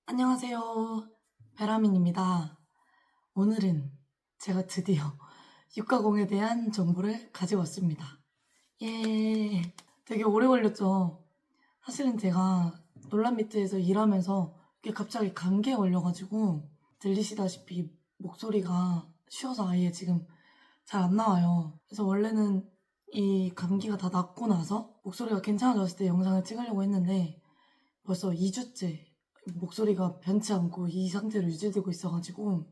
안녕하세요. 베라민입니다. 오늘은 제가 드디어 육가공에 대한 정보를 가지고 왔습니다. 예. 되게 오래 걸렸죠. 사실은 제가 놀란미트에서 일하면서 이게 갑자기 감기에 걸려가지고 들리시다시피 목소리가 쉬어서 아예 지금 잘 안 나와요. 그래서 원래는 이 감기가 다 낫고 나서 목소리가 괜찮아졌을 때 영상을 찍으려고 했는데 벌써 2주째 목소리가 변치 않고 이 상태로 유지되고 있어가지고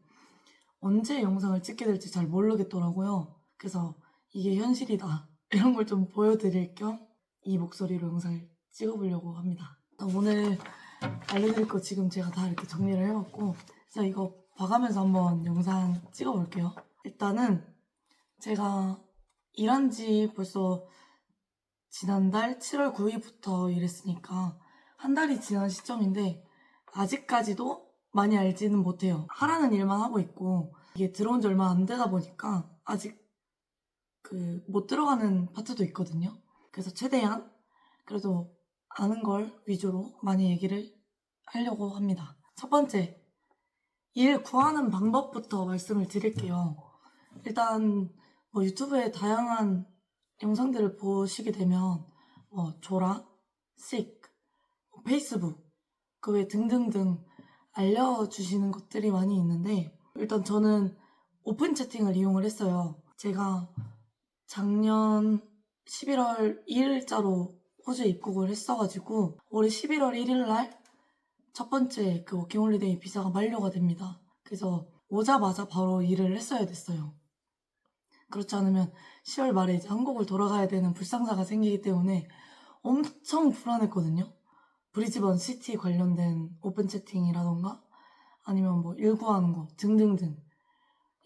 언제 영상을 찍게 될지 잘 모르겠더라고요. 그래서 이게 현실이다 이런 걸 좀 보여드릴 겸 이 목소리로 영상을 찍어보려고 합니다. 오늘 알려드릴 거 지금 제가 다 이렇게 정리를 해왔고 그래서 이거 봐가면서 한번 영상 찍어볼게요. 일단은 제가 일한 지 벌써 지난달 7월 9일부터 일했으니까 한 달이 지난 시점인데 아직까지도 많이 알지는 못해요. 하라는 일만 하고 있고 이게 들어온 지 얼마 안 되다 보니까 아직 못 들어가는 파트도 있거든요. 그래서 최대한 그래도 아는 걸 위주로 많이 얘기를 하려고 합니다. 첫 번째, 일 구하는 방법부터 말씀을 드릴게요. 일단 유튜브에 다양한 영상들을 보시게 되면 조라, 식, 페이스북 그 외 등등등 알려주시는 것들이 많이 있는데 일단 저는 오픈 채팅을 이용을 했어요. 제가 작년 11월 2일자로 호주에 입국을 했어가지고 올해 11월 1일날 첫 번째 워킹홀리데이 비자가 만료가 됩니다. 그래서 오자마자 바로 일을 했어야 됐어요. 그렇지 않으면 10월 말에 이제 한국을 돌아가야 되는 불상사가 생기기 때문에 엄청 불안했거든요. 브리즈번 시티 관련된 오픈 채팅이라던가 아니면 일구하는 거 등등등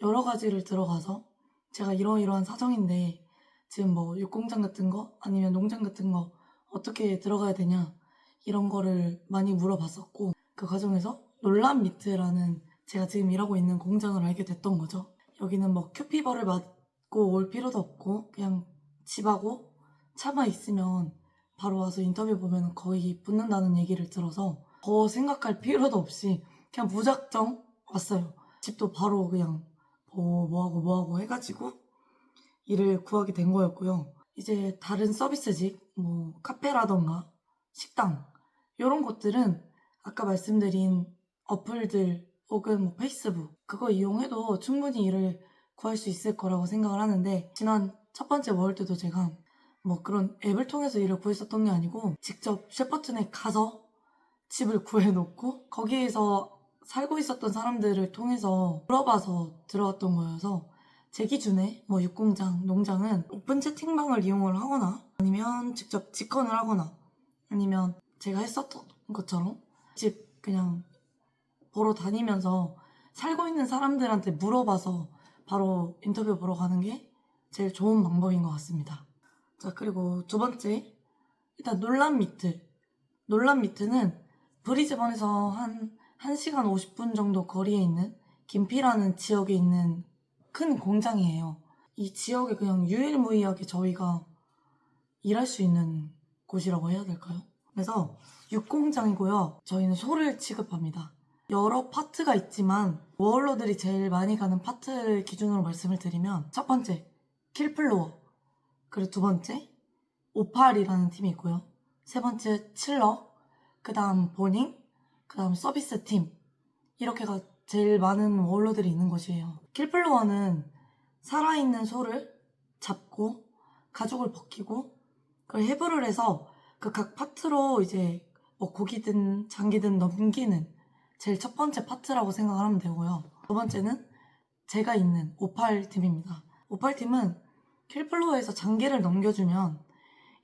여러 가지를 들어가서 제가 이러이러한 사정인데 지금 육공장 같은 거 아니면 농장 같은 거 어떻게 들어가야 되냐 이런 거를 많이 물어봤었고 그 과정에서 놀란미트라는 제가 지금 일하고 있는 공장을 알게 됐던 거죠. 여기는 큐피버를 맞고 올 필요도 없고 그냥 집하고 차만 있으면 바로 와서 인터뷰 보면 거의 붙는다는 얘기를 들어서 더 생각할 필요도 없이 그냥 무작정 왔어요. 집도 바로 그냥 뭐하고 해가지고 일을 구하게 된 거였고요. 이제 다른 서비스직, 카페라던가 식당 이런 것들은 아까 말씀드린 어플들 혹은 페이스북 그거 이용해도 충분히 일을 구할 수 있을 거라고 생각을 하는데 지난 첫 번째 모을 때도 제가 그런 앱을 통해서 일을 구했었던 게 아니고 직접 셰퍼튼에 가서 집을 구해놓고 거기에서 살고 있었던 사람들을 통해서 물어봐서 들어갔던 거여서 제 기준에 육공장, 농장은 오픈 채팅방을 이용을 하거나 아니면 직접 직권을 하거나 아니면 제가 했었던 것처럼 집 그냥 보러 다니면서 살고 있는 사람들한테 물어봐서 바로 인터뷰 보러 가는 게 제일 좋은 방법인 것 같습니다. 자, 그리고 두 번째, 일단 놀란미트는 브리즈번에서 한 1시간 50분 정도 거리에 있는 김피라는 지역에 있는 큰 공장이에요. 이 지역에 그냥 유일무이하게 저희가 일할 수 있는 곳이라고 해야 될까요? 그래서 육공장이고요. 저희는 소를 취급합니다. 여러 파트가 있지만 워홀러들이 제일 많이 가는 파트를 기준으로 말씀을 드리면 첫 번째, 킬플로어 그리고 두 번째, 오팔이라는 팀이 있고요. 세 번째, 칠러 그 다음 보닝 그 다음 서비스 팀 이렇게가 제일 많은 워홀러들이 있는 곳이에요. 킬플로어는 살아있는 소를 잡고 가죽을 벗기고 그걸 해부를 해서 그 각 파트로 이제 고기든 장기든 넘기는 제일 첫 번째 파트라고 생각을 하면 되고요. 두 번째는 제가 있는 오팔팀입니다. 오팔팀은 킬플로어에서 장기를 넘겨주면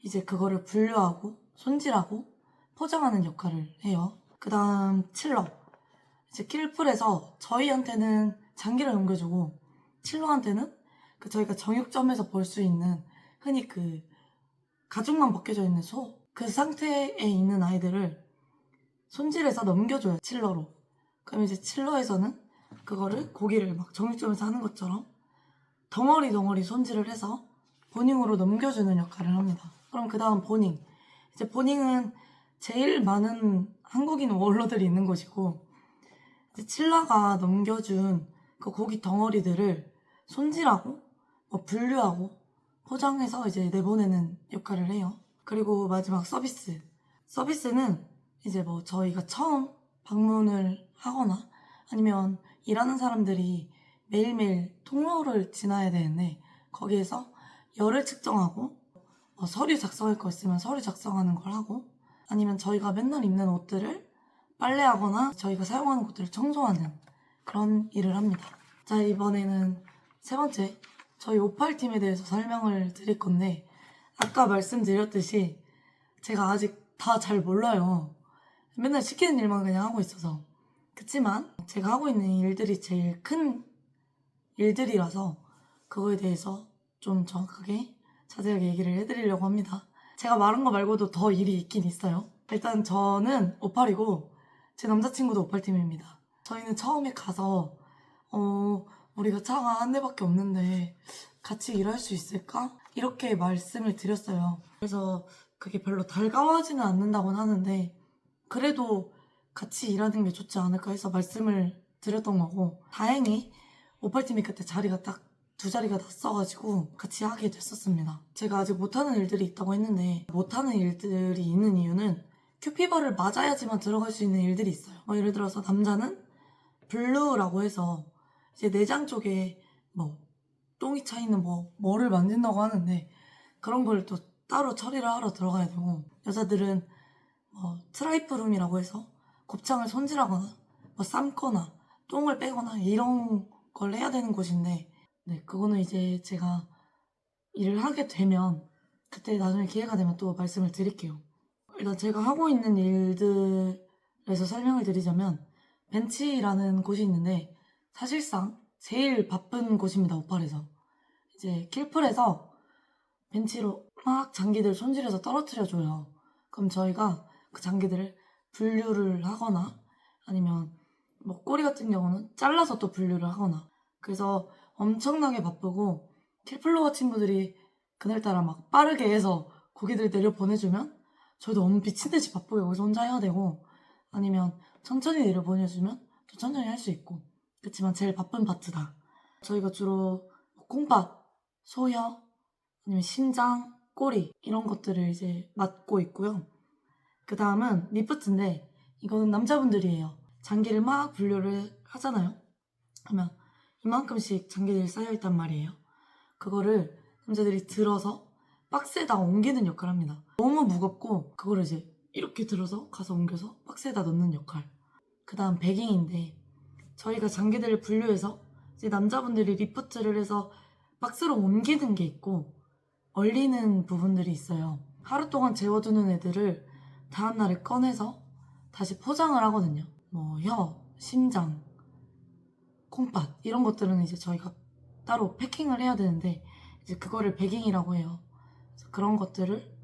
이제 그거를 분류하고 손질하고 포장하는 역할을 해요. 그 다음 칠러 이제 킬플에서 저희한테는 장기를 넘겨주고 칠러한테는 저희가 정육점에서 볼 수 있는 흔히 가죽만 벗겨져 있는 소 그 상태에 있는 아이들을 손질해서 넘겨줘요. 칠러로. 그럼 이제 칠러에서는 그거를 고기를 정육점에서 하는 것처럼 덩어리 손질을 해서 보닝으로 넘겨주는 역할을 합니다. 그럼 그 다음 보닝. 이제 보닝은 제일 많은 한국인 워러들이 있는 곳이고, 이제 칠라가 넘겨준 그 고기 덩어리들을 손질하고 뭐 분류하고 포장해서 이제 내보내는 역할을 해요. 그리고 마지막 서비스. 서비스는 이제 뭐 저희가 처음 방문을 하거나 아니면 일하는 사람들이 매일매일 통로를 지나야 되는데 거기에서 열을 측정하고 서류 작성할 거 있으면 서류 작성하는 걸 하고 아니면 저희가 맨날 입는 옷들을 빨래하거나 저희가 사용하는 곳들을 청소하는 그런 일을 합니다. 자, 이번에는 세 번째, 저희 오팔팀에 대해서 설명을 드릴 건데 아까 말씀드렸듯이 제가 아직 다 잘 몰라요. 맨날 시키는 일만 그냥 하고 있어서. 그치만 제가 하고 있는 일들이 제일 큰 일들이라서 그거에 대해서 좀 정확하게 자세하게 얘기를 해드리려고 합니다. 제가 말한 거 말고도 더 일이 있긴 있어요. 일단 저는 오팔이고 제 남자친구도 오팔팀입니다. 저희는 처음에 가서 우리가 차가 한 대밖에 없는데 같이 일할 수 있을까? 이렇게 말씀을 드렸어요. 그래서 그게 별로 달가워하지는 않는다고는 하는데 그래도 같이 일하는 게 좋지 않을까 해서 말씀을 드렸던 거고 다행히 오팔팀이 그때 자리가 딱 두 자리가 다 써가지고 같이 하게 됐었습니다. 제가 아직 못하는 일들이 있다고 했는데 못하는 일들이 있는 이유는 큐피버를 맞아야지만 들어갈 수 있는 일들이 있어요. 예를 들어서 남자는 블루라고 해서 이제 내장 쪽에 뭐 똥이 차 있는 뭐를 만진다고 하는데 그런 걸 또 따로 처리를 하러 들어가야 되고 여자들은 트라이프룸이라고 해서 곱창을 손질하거나 삶거나 똥을 빼거나 이런 걸 해야 되는 곳인데 네, 그거는 이제 제가 일을 하게 되면 그때 나중에 기회가 되면 또 말씀을 드릴게요. 일단 제가 하고 있는 일들에서 설명을 드리자면 벤치라는 곳이 있는데 사실상 제일 바쁜 곳입니다. 오팔에서. 이제 킬플에서 벤치로 막 장기들 손질해서 떨어뜨려줘요. 그럼 저희가 그 장기들을 분류를 하거나 아니면 꼬리 같은 경우는 잘라서 또 분류를 하거나 그래서 엄청나게 바쁘고 킬플로어 친구들이 그날따라 막 빠르게 해서 고기들 내려 보내주면 저희도 너무 미친듯이 바쁘게 여기서 혼자 해야 되고 아니면 천천히 내려 보내주면 또 천천히 할 수 있고 그렇지만 제일 바쁜 파트다. 저희가 주로 콩팥, 소혀, 아니면 심장, 꼬리 이런 것들을 이제 맡고 있고요. 그 다음은 리프트인데 이거는 남자분들이에요. 장기를 막 분류를 하잖아요. 그러면 이만큼씩 장기들이 쌓여있단 말이에요. 그거를 남자들이 들어서 박스에다 옮기는 역할을 합니다. 너무 무겁고 그거를 이제 이렇게 들어서 가서 옮겨서 박스에다 넣는 역할. 그 다음 배깅인데 저희가 장기들을 분류해서 이제 남자분들이 리프트를 해서 박스로 옮기는 게 있고 얼리는 부분들이 있어요. 하루 동안 재워두는 애들을 다음날에 꺼내서 다시 포장을 하거든요. 혀, 심장, 콩팥 이런 것들은 이제 저희가 따로 패킹을 해야 되는데 이제 그거를 배깅이라고 해요. 그래서 그런 것들을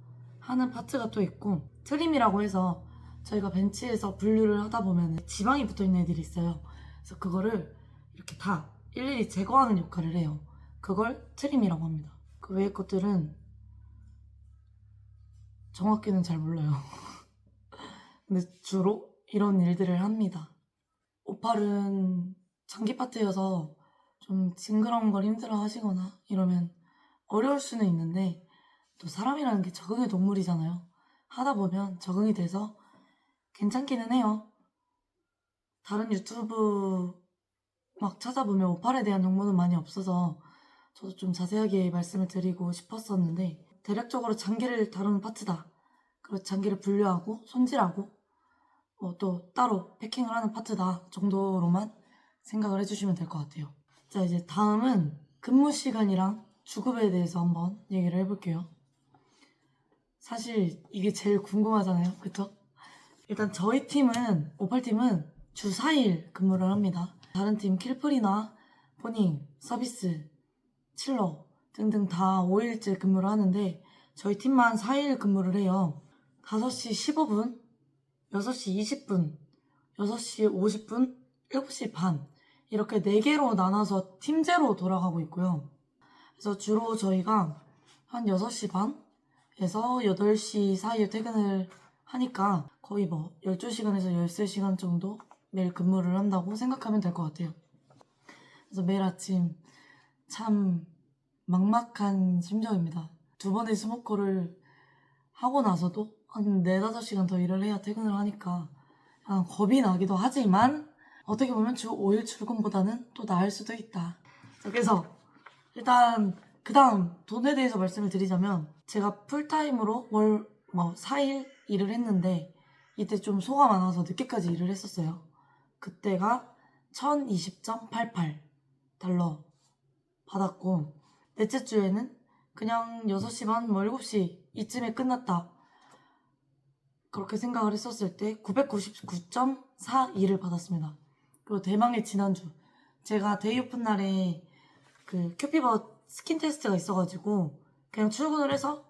하는 파트가 또 있고 트림이라고 해서 저희가 벤치에서 분류를 하다 보면 지방이 붙어있는 애들이 있어요. 그래서 그거를 이렇게 다 일일이 제거하는 역할을 해요. 그걸 트림이라고 합니다. 그 외의 것들은 정확히는 잘 몰라요. 근데 주로 이런 일들을 합니다. 오팔은 장기 파트여서 좀 징그러운 걸 힘들어 하시거나 이러면 어려울 수는 있는데 또 사람이라는 게 적응의 동물이잖아요. 하다 보면 적응이 돼서 괜찮기는 해요. 다른 유튜브 막 찾아보면 오팔에 대한 정보는 많이 없어서 저도 좀 자세하게 말씀을 드리고 싶었었는데 대략적으로 장기를 다루는 파트다. 그리고 장기를 분류하고 손질하고 또 따로 패킹을 하는 파트다 정도로만 생각을 해주시면 될 것 같아요. 자, 이제 다음은 근무 시간이랑 주급에 대해서 한번 얘기를 해볼게요. 사실 이게 제일 궁금하잖아요. 그쵸? 일단 저희 팀은, 오팔팀은 주 4일 근무를 합니다. 다른 팀 킬플이나 포닝, 서비스, 칠러 등등 다 5일째 근무를 하는데 저희 팀만 4일 근무를 해요. 5시 15분, 6시 20분, 6시 50분, 7시 반 이렇게 4개로 나눠서 팀제로 돌아가고 있고요. 그래서 주로 저희가 한 6시 반에서 8시 사이에 퇴근을 하니까 거의 뭐 12시간에서 13시간 정도 매일 근무를 한다고 생각하면 될 것 같아요. 그래서 매일 아침 참 막막한 심정입니다. 2번의 스모커를 하고 나서도 한 4, 5시간 더 일을 해야 퇴근을 하니까 약간 겁이 나기도 하지만 어떻게 보면 주 5일 출근보다는 또 나을 수도 있다. 그래서 일단 그 다음 돈에 대해서 말씀을 드리자면 제가 풀타임으로 월 4일 일을 했는데 이때 좀 소가 많아서 늦게까지 일을 했었어요. 그때가 1020.88달러 받았고 넷째 주에는 그냥 6시 반, 7시 이쯤에 끝났다 그렇게 생각을 했었을 때 999.42를 받았습니다. 그리고 대망의 지난주 제가 데이 오픈 날에 그 큐피버 스킨 테스트가 있어가지고 그냥 출근을 해서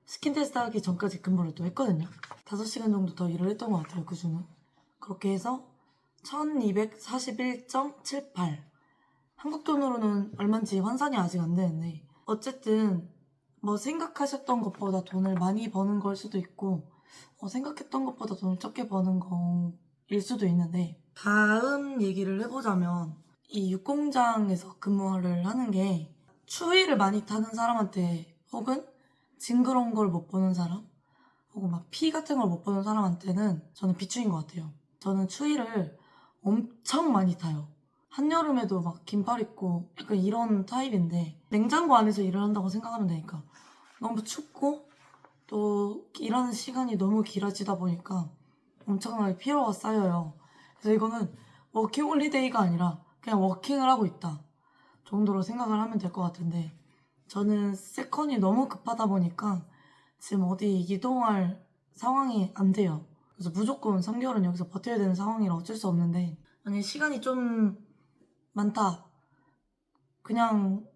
스킨 테스트 하기 전까지 근무를 또 했거든요. 5시간 정도 더 일을 했던 것 같아요, 그 주는. 그렇게 해서 1241.78 한국 돈으로는 얼마인지 환산이 아직 안 되는데 어쨌든 뭐 생각하셨던 것보다 돈을 많이 버는 걸 수도 있고 생각했던 것보다 돈을 적게 버는 거일 수도 있는데 다음 얘기를 해보자면 이 육공장에서 근무를 하는 게 추위를 많이 타는 사람한테 혹은 징그러운 걸 못 보는 사람 혹은 막 피 같은 걸 못 보는 사람한테는 저는 비추인 것 같아요. 저는 추위를 엄청 많이 타요. 한여름에도 막 긴팔 입고 약간 이런 타입인데 냉장고 안에서 일을 한다고 생각하면 되니까 너무 춥고 또 일하는 시간이 너무 길어지다 보니까 엄청나게 피로가 쌓여요. 그래서 이거는 워킹 홀리데이가 아니라 그냥 워킹을 하고 있다 정도로 생각을 하면 될 것 같은데 저는 세컨이 너무 급하다 보니까 지금 어디 이동할 상황이 안 돼요. 그래서 무조건 3개월은 여기서 버텨야 되는 상황이라 어쩔 수 없는데 만약에 시간이 좀 많다 그냥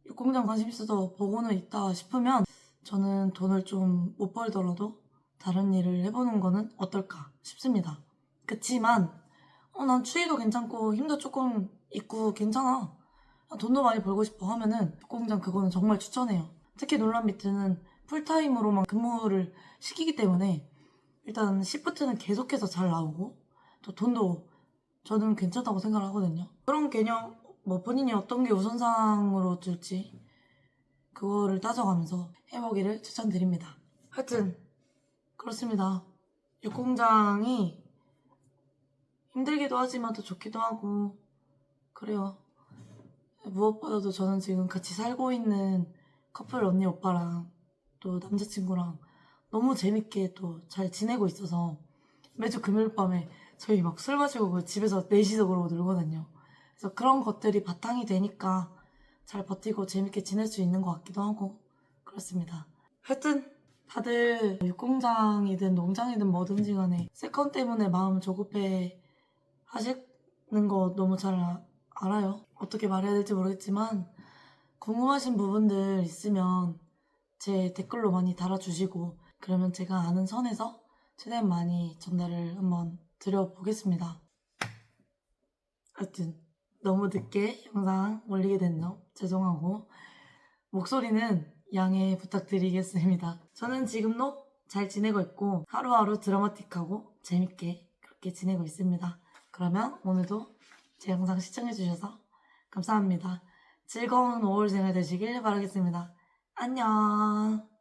육공장 관심 있어서 보고는 있다 싶으면 저는 돈을 좀 못 벌더라도 다른 일을 해보는 거는 어떨까 싶습니다. 그치만 난 추위도 괜찮고 힘도 조금 있고 괜찮아 돈도 많이 벌고 싶어 하면은 육공장 그거는 정말 추천해요. 특히 놀람비트는 풀타임으로만 근무를 시키기 때문에 일단 시프트는 계속해서 잘 나오고 또 돈도 저는 괜찮다고 생각을 하거든요. 그런 개념 뭐 본인이 어떤 게 우선상으로 둘지 그거를 따져가면서 해보기를 추천드립니다. 하여튼 그렇습니다. 육공장이 힘들기도 하지만 또 좋기도 하고 그래요. 무엇보다도 저는 지금 같이 살고 있는 커플 언니 오빠랑 또 남자친구랑 너무 재밌게 또 잘 지내고 있어서 매주 금요일 밤에 저희 막 술 마시고 그 집에서 넷이서 그러고 놀거든요. 그래서 그런 것들이 바탕이 되니까 잘 버티고 재밌게 지낼 수 있는 것 같기도 하고 그렇습니다. 하여튼 다들 육공장이든 농장이든 뭐든지 간에 세컨 때문에 마음 조급해 하시는 거 너무 잘 알아요. 어떻게 말해야 될지 모르겠지만 궁금하신 부분들 있으면 제 댓글로 많이 달아주시고 그러면 제가 아는 선에서 최대한 많이 전달을 한번 드려보겠습니다. 하여튼 너무 늦게 영상 올리게 된 점 죄송하고 목소리는 양해 부탁드리겠습니다. 저는 지금도 잘 지내고 있고 하루하루 드라마틱하고 재밌게 그렇게 지내고 있습니다. 그러면 오늘도 제 영상 시청해주셔서 감사합니다. 즐거운 5월 생활 되시길 바라겠습니다. 안녕.